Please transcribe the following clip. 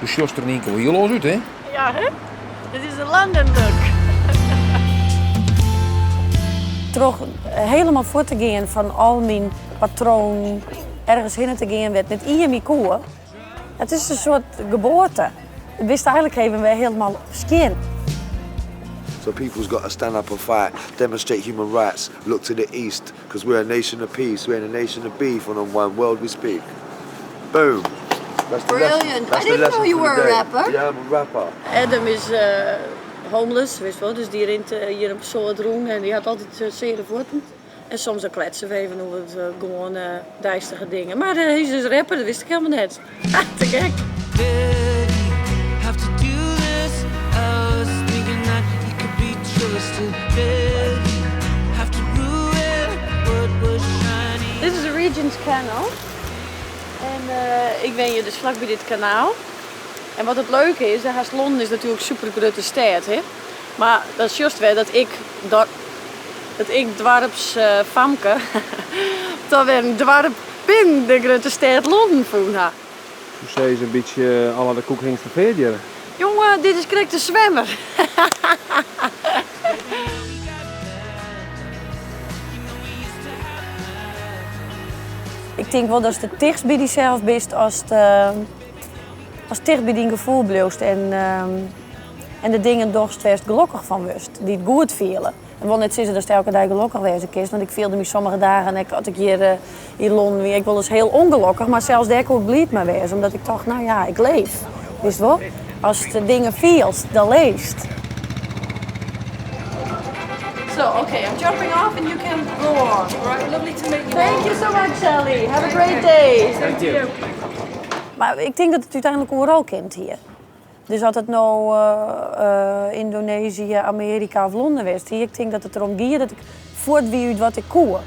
De sjoster in één keer wel heel los uit, hè? Ja, hè? Het is een London look. Toch helemaal voor te gaan van al mijn patroon ergens heen te gaan werd met IMI koe. Het is een soort geboorte. Het wist eigenlijk even wij helemaal skin. So people's got to stand up and fight, demonstrate human rights, look to the east, because we're a nation of peace, we're a nation of beef, and on one world we speak. Boom. That's the Brilliant. lesson. That's I the didn't lesson know you for the were a day. rapper. Yeah, I'm a rapper. Adam is homeless, wist wel, dus die rent hier op zo'n roem en die had altijd zere voeten. En soms dan kletsen we even over het gewoon dijstige dingen. Maar hij is dus rapper, dat wist ik helemaal net. Ha, te gek. Dit is de Regent's Canal. En ik ben hier dus vlakbij dit kanaal. En wat het leuke is, Londen is natuurlijk een super grote stad, hè. Maar dat is juist wel dat ik dwarps famke, dat we een dwarp in de grote stad Londen voelen. Dus zij is een beetje alle de koekringste veerdier. Jongen, dit is correct de zwemmer. Ik denk wel dat je het dichtst bij jezelf bent als het dicht bij die gevoel blijft en de dingen dorst best gelukkig van wist, die het goed vielen. En wil net zeggen dat elke dag gelukkig wezen is, want ik voelde me sommige dagen en had ik hier in Londen weer, ik wil dus heel ongelukkig, maar zelfs daar kon ik blij mee wezen, omdat ik dacht, nou ja, ik leef. Wist wel? Als de dingen feels, dan leest. So, okay, I'm jumping off and you can go on. All right, lovely to meet you. Thank you so much, Sally. Have a great day. Thank you. Maar ik denk dat het uiteindelijk overal kent hier. Dus dat het nou Indonesië, Amerika of Londen was. Hier, ik denk dat het erom gaat dat ik voort wie uit wat ik koe.